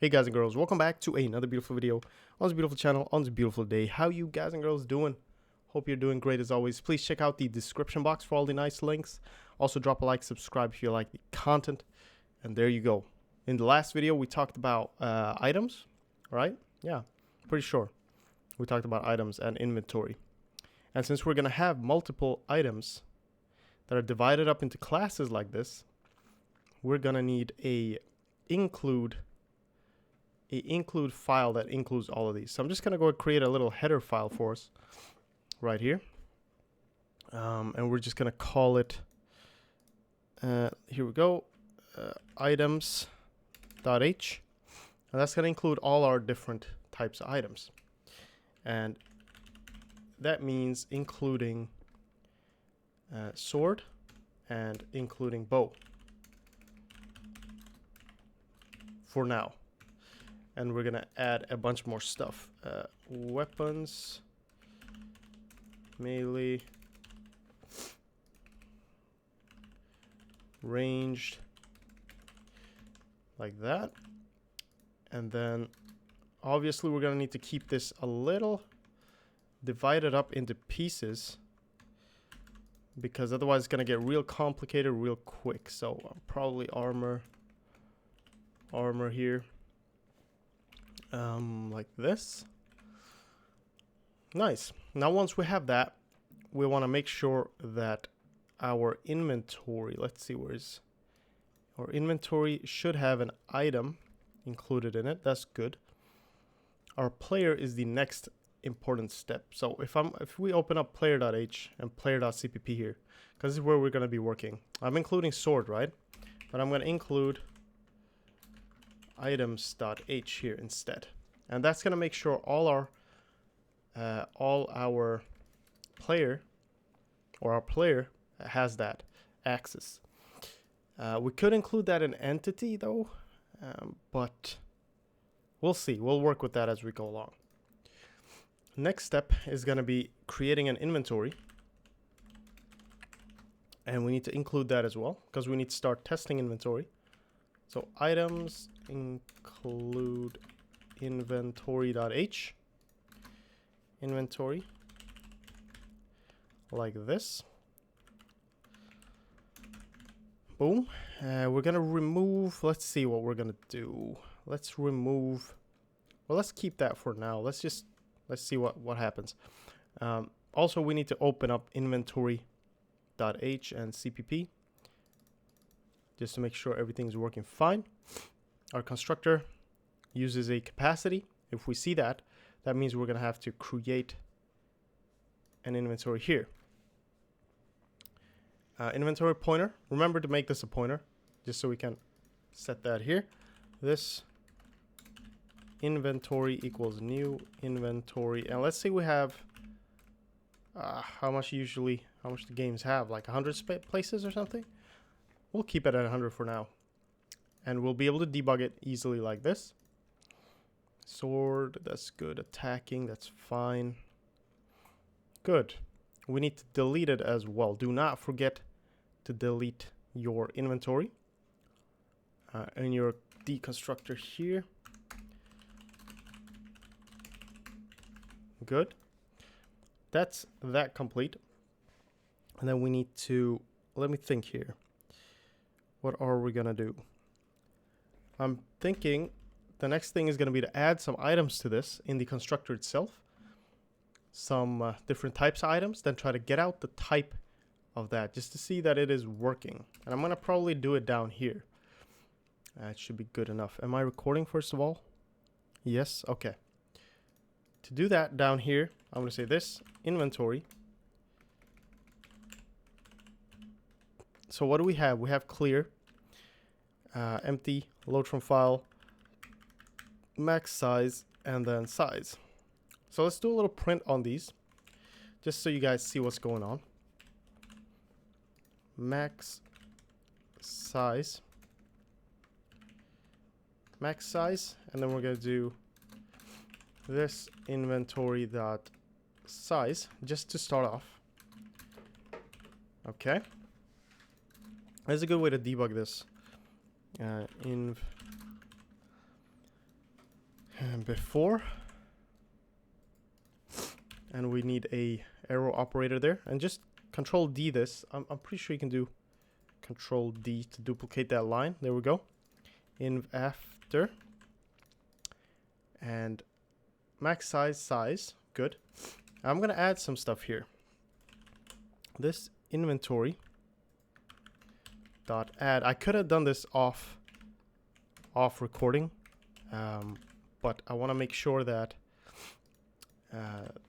Hey guys and girls, welcome back to another beautiful video on this beautiful channel on this beautiful day. How you guys and girls doing? Hope you're doing great as always. Please check out the description box for all the nice links. Also drop a like, subscribe if you like the content, and there you go. In the last video we talked about items, right? Yeah, pretty sure we talked about items and inventory. And since we're gonna have multiple items that are divided up into classes like this, we're gonna need a include file that includes all of these. So I'm just gonna go create a little header file for us right here, and we're just gonna call it here we go, items.h, and that's gonna include all our different types of items, and that means including sword and including bow for now. And we're gonna add a bunch more stuff. Weapons, melee, ranged, like that. And then obviously we're gonna need to keep this a little divided up into pieces, because otherwise it's gonna get real complicated real quick. So probably armor here. Like this. Nice. Now once we have that, we want to make sure that our inventory, let's see, where is our inventory, should have an item included in it. That's good. Our player is the next important step. So if we open up player.h and player.cpp here, because this is where we're going to be working. I'm including sword, right? But I'm going to include items.h here instead, and that's going to make sure all our player has that access. We could include that in entity though, but we'll see. We'll work with that as we go along. Next step is going to be creating an inventory, and we need to include that as well because we need to start testing inventory. So items include inventory.h, inventory, like this. Boom. We're gonna remove, let's see what we're gonna do. Let's remove, well, let's keep that for now. Let's see what happens. Also, we need to open up inventory.h and cpp, just to make sure everything's working fine. Our constructor uses a capacity. If we see that, that means we're going to have to create an inventory here. Inventory pointer. Remember to make this a pointer, just so we can set that here. This inventory equals new inventory. And let's say we have, how much the games have, like 100 places or something. We'll keep it at 100 for now, and we'll be able to debug it easily like this. Sword, that's good. Attacking, that's fine. Good. We need to delete it as well. Do not forget to delete your inventory and your deconstructor here. Good. That's that complete. And then we need to, let me think here. What are we gonna do? I'm thinking the next thing is gonna be to add some items to this in the constructor itself. Some different types of items, then try to get out the type of that just to see that it is working. And I'm gonna probably do it down here. It should be good enough. Am I recording first of all? Yes, okay. To do that down here, I'm gonna say this, inventory. So what do we have? We have clear, empty, load from file, max size, and then size. So let's do a little print on these, just so you guys see what's going on. Max size, and then we're gonna do this inventory dot size just to start off. Okay. That's a good way to debug this. before, and we need a arrow operator there, and just Control D this. I'm pretty sure you can do Control D to duplicate that line. There we go. In after, and max size, good. I'm gonna add some stuff here. This inventory dot add. I could have done this off recording, but I want to make sure that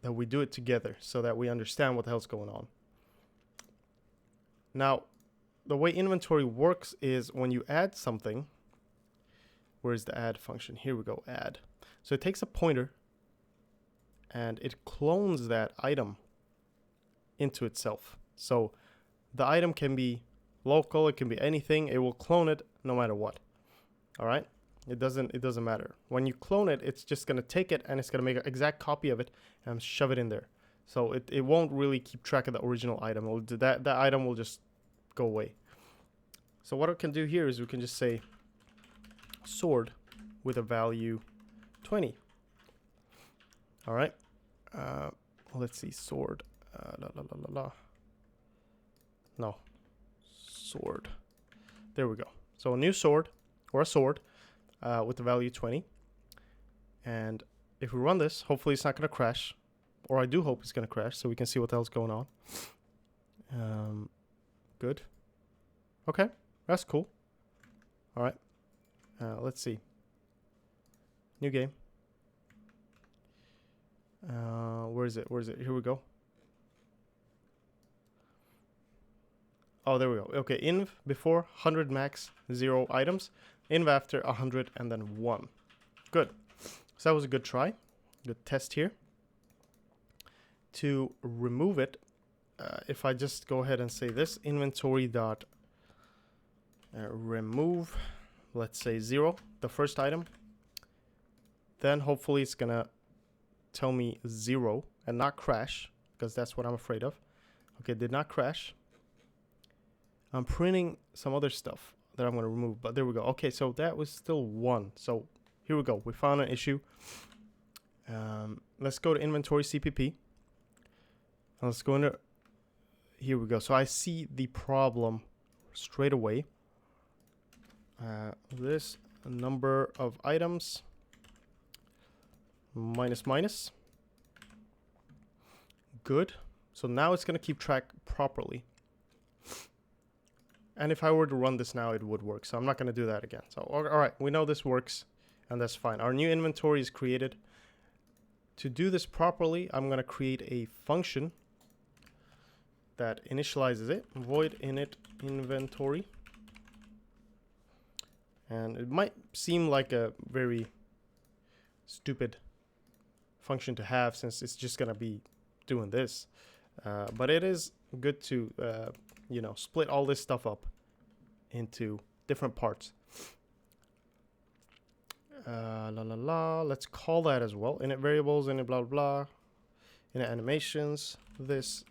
that we do it together so that we understand what the hell's going on. Now, the way inventory works is when you add something. Where's the add function? Here we go, add. So it takes a pointer and it clones that item into itself. So the item can be local, it can be anything, it will clone it no matter what. All right? It doesn't matter. When you clone it, it's just going to take it and it's going to make an exact copy of it and shove it in there. So it won't really keep track of the original item. That item will just go away. So what we can do here is we can just say sword with a value 20. All right. Let's see, sword. No, sword. There we go. So a new sword, or a sword, with the value 20. And if we run this, hopefully it's not going to crash. Or I do hope it's going to crash so we can see what the hell's going on. Good. Okay, that's cool. All right. Let's see. New game. Where is it? Here we go. Oh, there we go. Okay, inv before 100 max, 0 items. Inv after 100 and then 1. Good. So that was a good try. Good test here. To remove it, if I just go ahead and say this inventory dot remove, let's say 0, the first item, then hopefully it's gonna tell me 0 and not crash, because that's what I'm afraid of. Okay, did not crash. I'm printing some other stuff that I'm going to remove, but there we go. Okay, so that was still 1. So here we go. We found an issue. Let's go to inventory CPP. And let's go into, here we go. So I see the problem straight away. This number of items minus. Good. So now it's going to keep track properly. And if I were to run this now, it would work. So I'm not going to do that again. So, all right, we know this works, and that's fine. Our new inventory is created. To do this properly, I'm going to create a function that initializes it. Void init inventory. And it might seem like a very stupid function to have, since it's just going to be doing this. But it is good to split all this stuff up into different parts. Let's call that as well. Init variables, init blah blah, init animations, this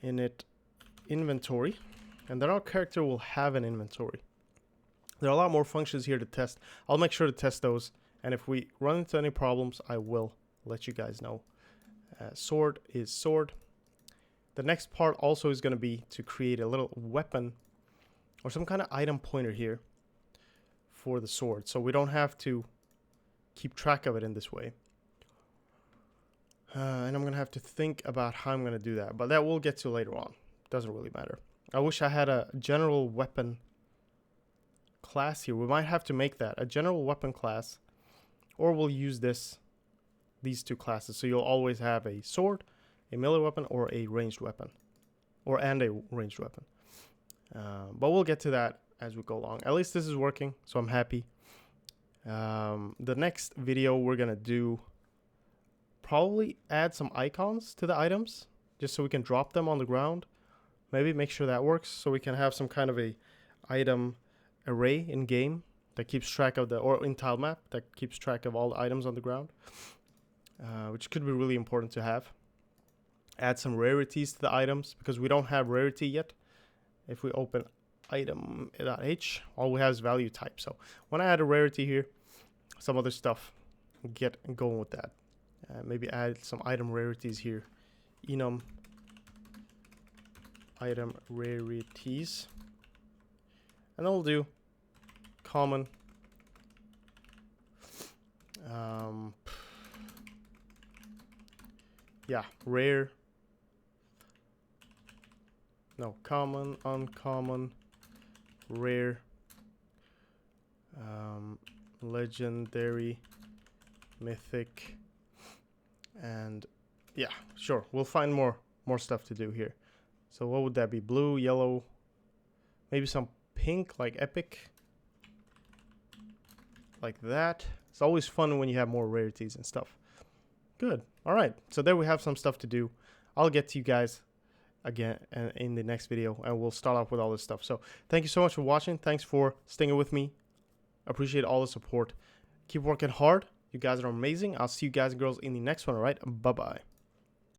init inventory, and then our character will have an inventory. There are a lot more functions here to test. I'll make sure to test those, and if we run into any problems, I will let you guys know. Sword is sword. The next part also is going to be to create a little weapon or some kind of item pointer here for the sword, so we don't have to keep track of it in this way. And I'm going to have to think about how I'm going to do that, but that we'll get to later on. Doesn't really matter. I wish I had a general weapon class here. We might have to make that a general weapon class, or we'll use these two classes. So you'll always have a sword, a melee weapon, or a ranged weapon, and a ranged weapon. But we'll get to that as we go along. At least this is working, so I'm happy. The next video we're gonna do, probably add some icons to the items, just so we can drop them on the ground. Maybe make sure that works, so we can have some kind of a item array in game that keeps track of or in tile map that keeps track of all the items on the ground, which could be really important to have. Add some rarities to the items, because we don't have rarity yet. If we open item.h, all we have is value type. So when I add a rarity here, some other stuff get going with that. Maybe add some item rarities here. Enum item rarities. And then we'll do common. Yeah, rare. No, common, uncommon, rare, legendary, mythic, and yeah, sure. We'll find more stuff to do here. So what would that be? Blue, yellow, maybe some pink, like epic, like that. It's always fun when you have more rarities and stuff. Good. All right. So there we have some stuff to do. I'll get to you guys again in the next video, and we'll start off with all this stuff. So thank you so much for watching. Thanks for sticking with me. Appreciate all the support. Keep working hard. You guys are amazing. I'll see you guys and girls in the next one. All right. Bye-bye.